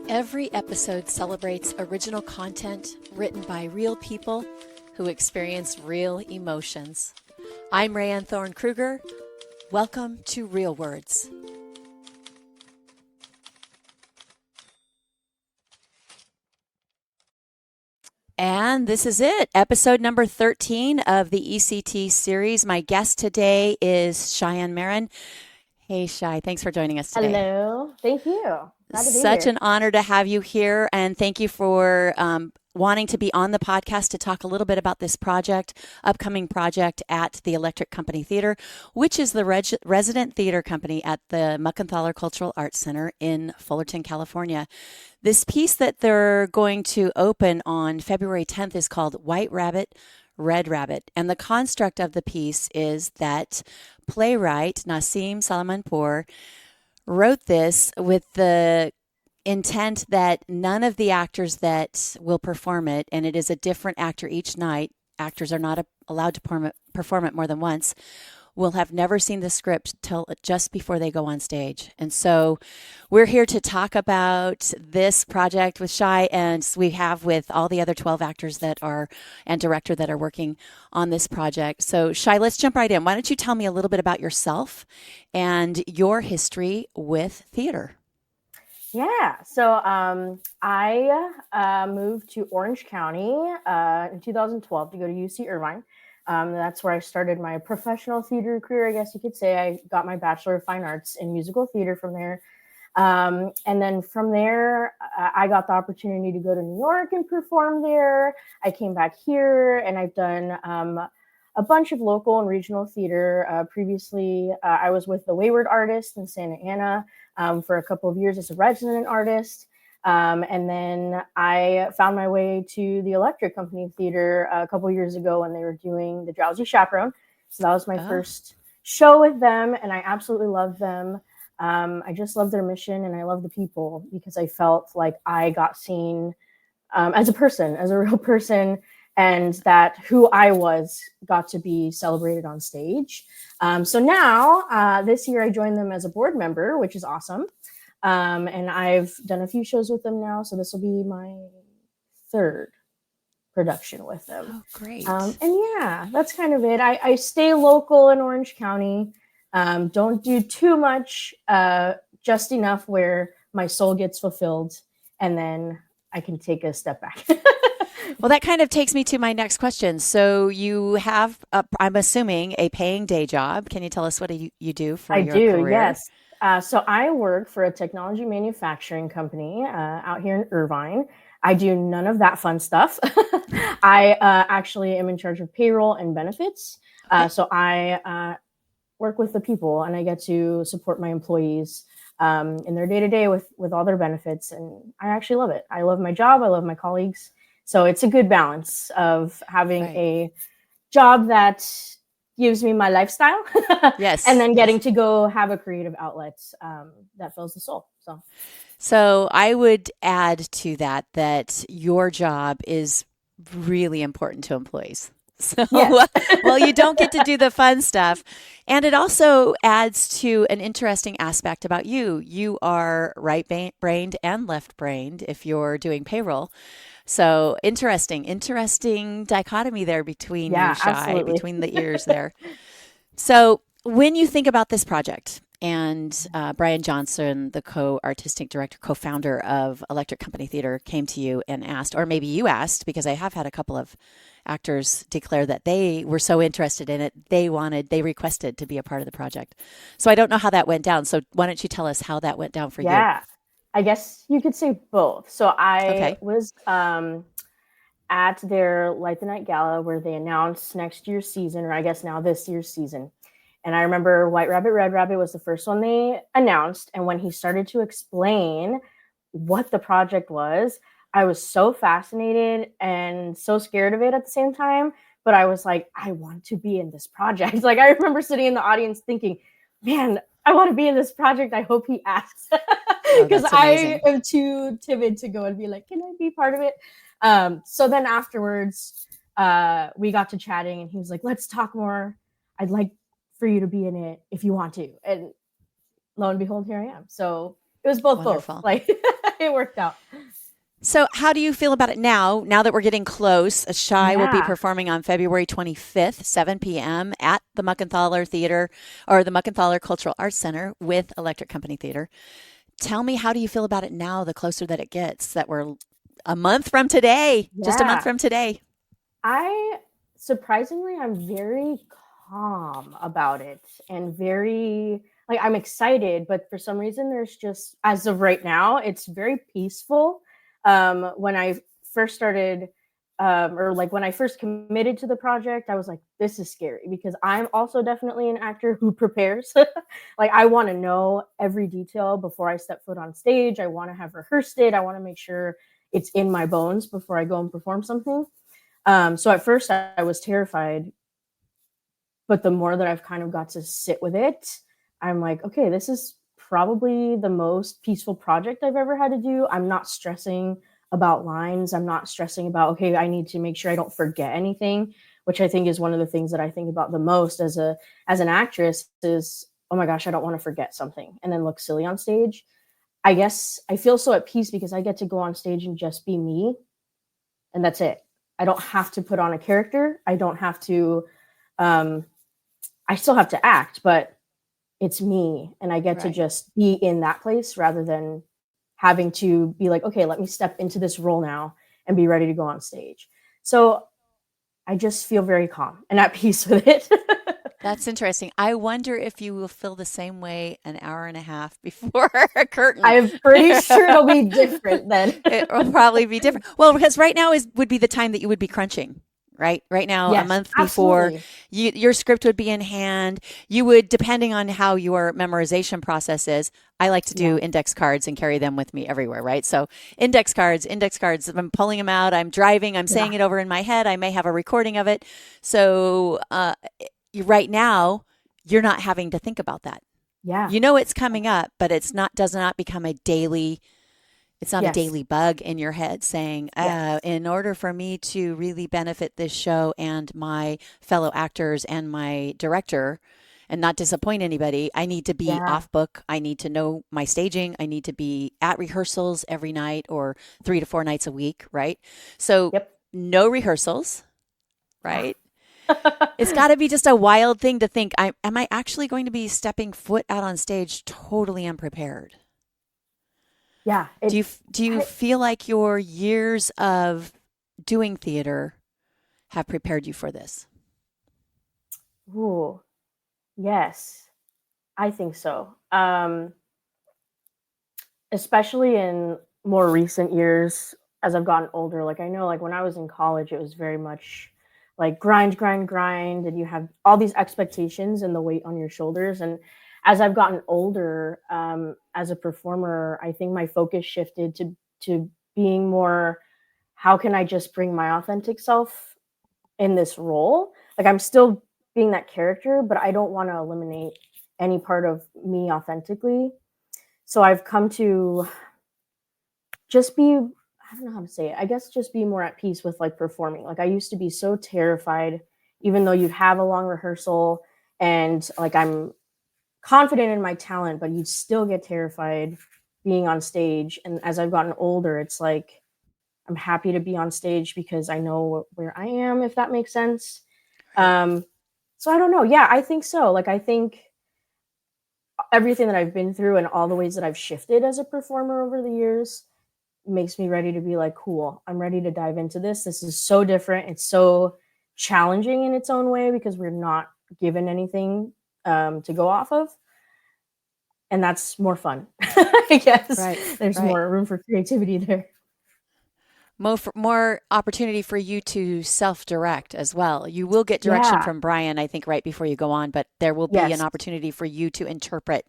Every episode celebrates original content written by real people who experience real emotions. I'm Rayanne Thorn Krueger. Welcome to Real Words. And this is it, episode number 13 of the ECT series. My guest today is Shayanne Marin. Hey, Shy, thanks for joining us today. Hello. Thank you. Glad to be Such here. an honor to have you here, and thank you for wanting to be on the podcast to talk a little bit about this upcoming project at the Electric Company Theater, which is the resident theater company at the Muckenthaler Cultural Arts Center in Fullerton, California. This piece that they're going to open on February 10th is called White Rabbit, Red Rabbit. And the construct of the piece is that playwright Nassim Soleimanpour wrote this with the intent that none of the actors that will perform it, and it is a different actor each night, actors are not allowed to perform it more than once, will have never seen the script till just before they go on stage. And so we're here to talk about this project with Shy, and we have with all the other 12 actors and director that are working on this project. So Shy, let's jump right in. Why don't you tell me a little bit about yourself and your history with theater? Yeah. I moved to Orange County in 2012 to go to UC Irvine. That's where I started my professional theater career, I guess you could say. I got my Bachelor of Fine Arts in musical theater from there. And then from there, I got the opportunity to go to New York and perform there. I came back here and I've done a bunch of local and regional theater. Previously, I was with the Wayward Artist in Santa Ana for a couple of years as a resident artist. And then I found my way to the Electric Company Theater a couple of years ago when they were doing The Drowsy Chaperone. So that was my first show with them, and I absolutely loved them. I just love their mission, and I love the people because I felt like I got seen as a person, as a real person, and that who I was got to be celebrated on stage. So now, this year, I joined them as a board member, which is awesome. And I've done a few shows with them now, so this will be my third production with them. Oh, great. And yeah, that's kind of it. I stay local in Orange County. Don't do too much, just enough where my soul gets fulfilled, and then I can take a step back. Well, that kind of takes me to my next question. So you have, I'm assuming, a paying day job. Can you tell us what you do for your career? Yes. So I work for a technology manufacturing company out here in Irvine. I do none of that fun stuff. I actually am in charge of payroll and benefits. Okay. So I work with the people, and I get to support my employees in their day-to-day with all their benefits. And I actually love it. I love my job. I love my colleagues. So it's a good balance of having a job that gives me my lifestyle. Yes. And then getting to go have a creative outlet that fills the soul. So I would add to that your job is really important to employees. So, yes. Well, you don't get to do the fun stuff. And it also adds to an interesting aspect about you. You are right-brained and left-brained if you're doing payroll. So interesting dichotomy there between you, Shy, absolutely. between the ears there. So when you think about this project, and Brian Johnson, the co-artistic director, co-founder of Electric Company Theater, came to you and asked, or maybe you asked, because I have had a couple of actors declare that they were so interested in it, they requested to be a part of the project. So I don't know how that went down. So why don't you tell us how that went down for you? Yeah, I guess you could say both. So I was at their Light the Night Gala where they announced next year's season, or I guess now this year's season. And I remember White Rabbit, Red Rabbit was the first one they announced. And when he started to explain what the project was, I was so fascinated and so scared of it at the same time. But I was like, I want to be in this project. Like, I remember sitting in the audience thinking, man, I want to be in this project. I hope he asks. Because I am too timid to go and be like, can I be part of it? So then afterwards, we got to chatting and he was like, let's talk more. I'd like for you to be in it if you want to. And lo and behold, here I am. So it was both. Like It worked out. So, how do you feel about it now? Now that we're getting close, Shy will be Yeah. performing on February 25th, 7 p.m. at the Muckenthaler Theater or the Muckenthaler Cultural Arts Center with Electric Company Theater. Tell me, how do you feel about it now, the closer that it gets, that we're a month from today, just a month Yeah. from today? I surprisingly, I'm very calm about it and very like I'm excited, but for some reason there's just as of right now, it's very peaceful. When I first started or like when I first committed to the project, I was like, this is scary because I'm also definitely an actor who prepares. Like I want to know every detail before I step foot on stage. I want to have rehearsed it. I want to make sure it's in my bones before I go and perform something. So at first I was terrified, but the more that I've kind of got to sit with it, I'm like, okay, this is probably the most peaceful project I've ever had to do. I'm not stressing about lines. I'm not stressing about, okay, I need to make sure I don't forget anything, which I think is one of the things that I think about the most as an actress is, oh my gosh, I don't want to forget something and then look silly on stage. I guess I feel so at peace because I get to go on stage and just be me, and that's it. I don't have to put on a character. I don't have to um I still have to act, but it's me and I get to Right. just be in that place rather than having to be like, okay, let me step into this role now and be ready to go on stage. So I just feel very calm and at peace with it. That's interesting. I wonder if you will feel the same way an hour and a half before a curtain. I'm pretty sure it'll be different then. It will probably be different. Well, because right now would be the time that you would be crunching. Right now, a Yes, month before, absolutely. your script would be in hand. You would, depending on how your memorization process is. I like to Yeah. do index cards and carry them with me everywhere. Right, so index cards. I'm pulling them out. I'm driving. I'm Yeah. saying it over in my head. I may have a recording of it. So right now, you're not having to think about that. Yeah. You know it's coming up, but it's not does not become a daily it's not a Yes. daily bug in your head saying, Yes. in order for me to really benefit this show and my fellow actors and my director and not disappoint anybody, I need to be Yeah. off book. I need to know my staging. I need to be at rehearsals every night or 3 to 4 nights a week, right? So, Yep. no rehearsals, Yeah. right? It's got to be just a wild thing to think, am I actually going to be stepping foot out on stage totally unprepared? Yeah. Do you I, feel like your years of doing theater have prepared you for this? ooh, yes. I think so. Especially in more recent years as I've gotten older. Like I know like when I was in college, it was very much like grind, grind, grind, and you have all these expectations and the weight on your shoulders. And as I've gotten older, as a performer, I think my focus shifted to being more how can I just bring my authentic self in this role? Like I'm still being that character, but I don't want to eliminate any part of me authentically. So I've come to just be I don't know how to say it. I guess just be more at peace with like performing. Like I used to be so terrified, even though you'd have a long rehearsal and like I'm confident in my talent, but you'd still get terrified being on stage. And as I've gotten older, it's like I'm happy to be on stage because I know where I am, if that makes sense. Right. Um, so I don't know. Yeah, I think so. Like I think everything that I've been through and all the ways that I've shifted as a performer over the years makes me ready to be like, cool, I'm ready to dive into this. This is so different. It's so challenging in its own way because we're not given anything to go off of. And that's more fun. I guess Right. there's Right. more room for creativity there. More opportunity for you to self-direct as well. You will get direction Yeah. from Brian, I think, right before you go on, but there will be an Yes. opportunity for you to interpret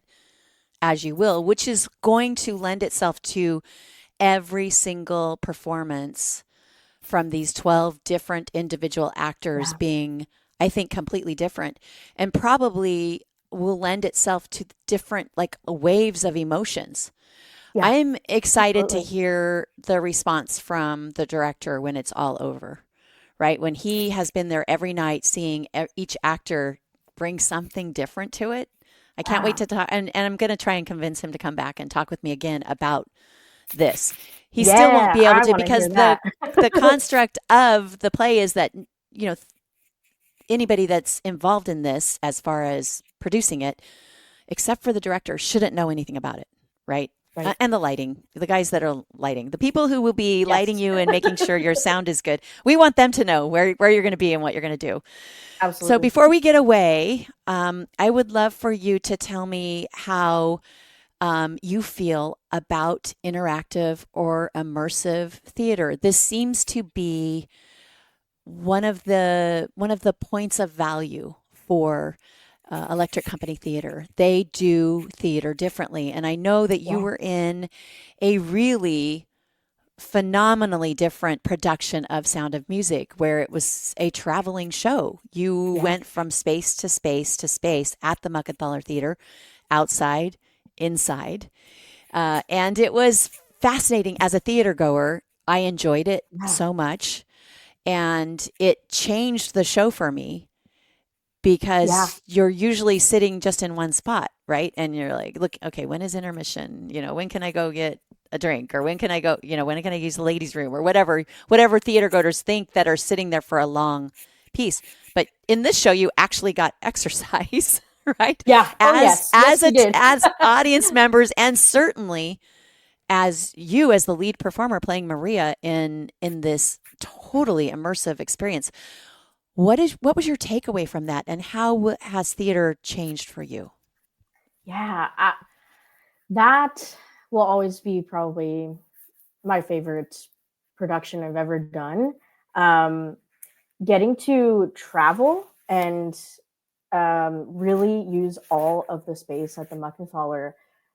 as you will, which is going to lend itself to every single performance from these 12 different individual actors Yeah. being, I think, completely different and probably will lend itself to different like waves of emotions. Yeah. I'm excited to Absolutely. hear the response from the director when it's all over, right? When he has been there every night seeing each actor bring something different to it. I can't wait Yeah. to talk. And I'm going to try and convince him to come back and talk with me again about this. He still won't Yeah, be able I to want to because hear that. the construct of the play is that, you know, anybody that's involved in this as far as producing it, except for the director, shouldn't know anything about it, right? Right. And the lighting, the guys that are lighting, the people who will be lighting Yes. you and making sure your sound is good. We want them to know where you're going to be and what you're going to do. So Absolutely. before we get away, I would love for you to tell me how you feel about interactive or immersive theater. This seems to be one of the points of value for Electric Company Theater. They do theater differently, and I know that you Yeah. were in a really phenomenally different production of Sound of Music, where it was a traveling show. You Yeah. went from space to space to space at the Muckenthaler Theater, outside, inside, and it was fascinating as a theater goer. I enjoyed it Yeah. so much, and it changed the show for me Yeah. because you're usually sitting just in one spot, right? And you're like, look, okay, when is intermission? When can I go get a drink, or when can I go, when can I use the ladies' room, or whatever theater goers think that are sitting there for a long piece. But in this show, you actually got exercise, right? Yeah. Oh, As yes. Yes, as we a did. as audience members, and certainly as you as the lead performer playing Maria in this totally immersive experience. What was your takeaway from that, and how has theater changed for you? Yeah. That will always be probably my favorite production I've ever done. Um, Getting to travel and really use all of the space at the Muckenthaler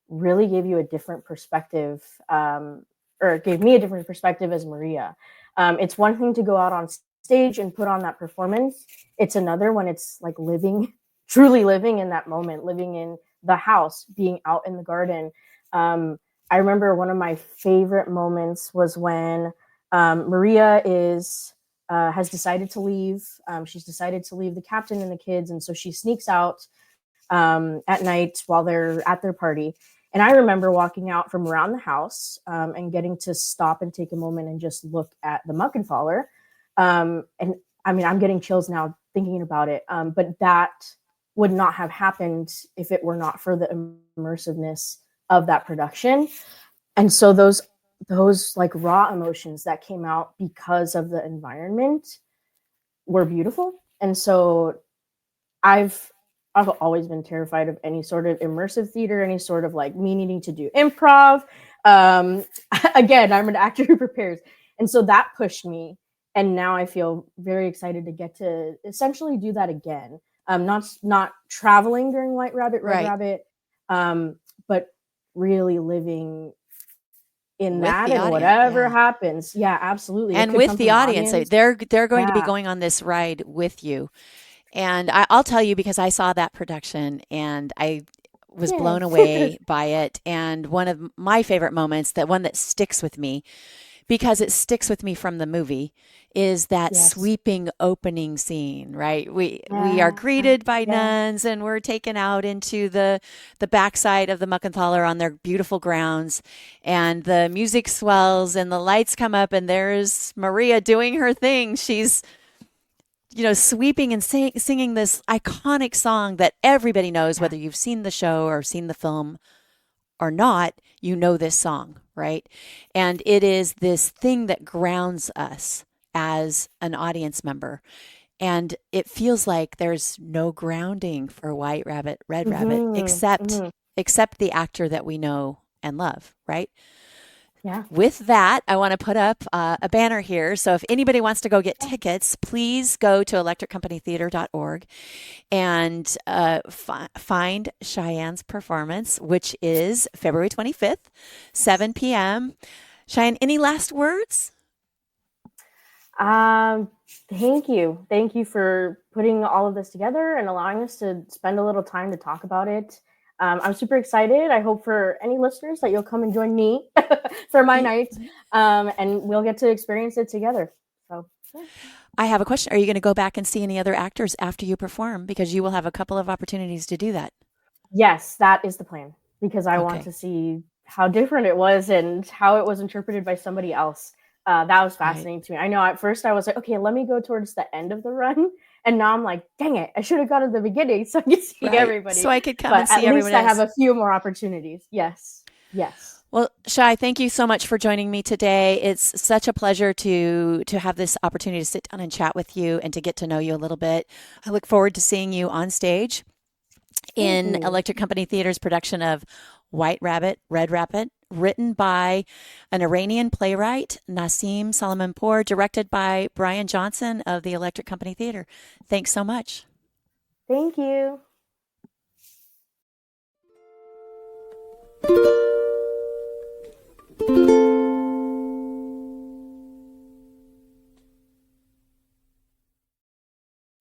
really gave you a different perspective, or it gave me a different perspective as Maria. It's one thing to go out on stage and put on that performance. It's another when it's like living, truly living in that moment, living in the house, being out in the garden. Um, I remember one of my favorite moments was when Maria is has decided to leave. She's decided to leave the captain and the kids, and so she sneaks out at night while they're at their party. And I remember walking out from around the house and getting to stop and take a moment and just look at the Muckenthaler. And I mean, I'm getting chills now thinking about it. But that would not have happened if it were not for the immersiveness of that production. And so those like raw emotions that came out because of the environment were beautiful. And so I've I've always been terrified of any sort of immersive theater, any sort of like me needing to do improv. Um, Again, I'm an actor who prepares, and so that pushed me. And now I feel very excited to get to essentially do that again. Not traveling during White Rabbit, Red Right. Rabbit, but really living in With that, the and audience, whatever yeah. happens, yeah, absolutely. It And could with come the from the audience, audience. they're going to be Yeah. going on this ride with you. And I'll tell you, because I saw that production and I was Yay. blown away by it. And one of my favorite moments, that one that sticks with me, because it sticks with me from the movie, is that Yes. sweeping opening scene, right? We are Yeah. greeted by Yeah. nuns, and we're taken out into the backside of the Muckenthaler on their beautiful grounds, and the music swells and the lights come up, and there's Maria doing her thing. She's sweeping and singing this iconic song that everybody knows, Yeah. whether you've seen the show or seen the film or not. You know this song, right? And it is this thing that grounds us as an audience member. And it feels like there's no grounding for White Rabbit, Red Rabbit, Mhm. except Mhm. except the actor that we know and love, right? Yeah. With that, I want to put up a banner here. So if anybody wants to go get tickets, please go to electriccompanytheater.org and find Cheyenne's performance, which is February 25th, 7 p.m. Cheyenne, any last words? Um, Thank you. Thank you for putting all of this together and allowing us to spend a little time to talk about it. I'm super excited. I hope for any listeners that you'll come and join me for my night, and we'll get to experience it together. So, yeah. I have a question. Are you going to go back and see any other actors after you perform? Because you will have a couple of opportunities to do that. Yes, that is the plan because I want Okay. to see how different it was and how it was interpreted by somebody else. That was fascinating to me. I know at first I was like, okay, let me go towards the end of the run. And now I'm like, dang it, I should have gone at the beginning so I could see everybody. So I could come but and see at least everyone else. I have a few more opportunities. Yes. Yes. Well, Shai, thank you so much for joining me today. It's such a pleasure to have this opportunity to sit down and chat with you and to get to know you a little bit. I look forward to seeing you on stage in Electric Company Theater's production of White Rabbit, Red Rabbit, written by an Iranian playwright, Nassim Soleimanpour, directed by Brian Johnson of the Electric Company Theater. Thanks so much. Thank you.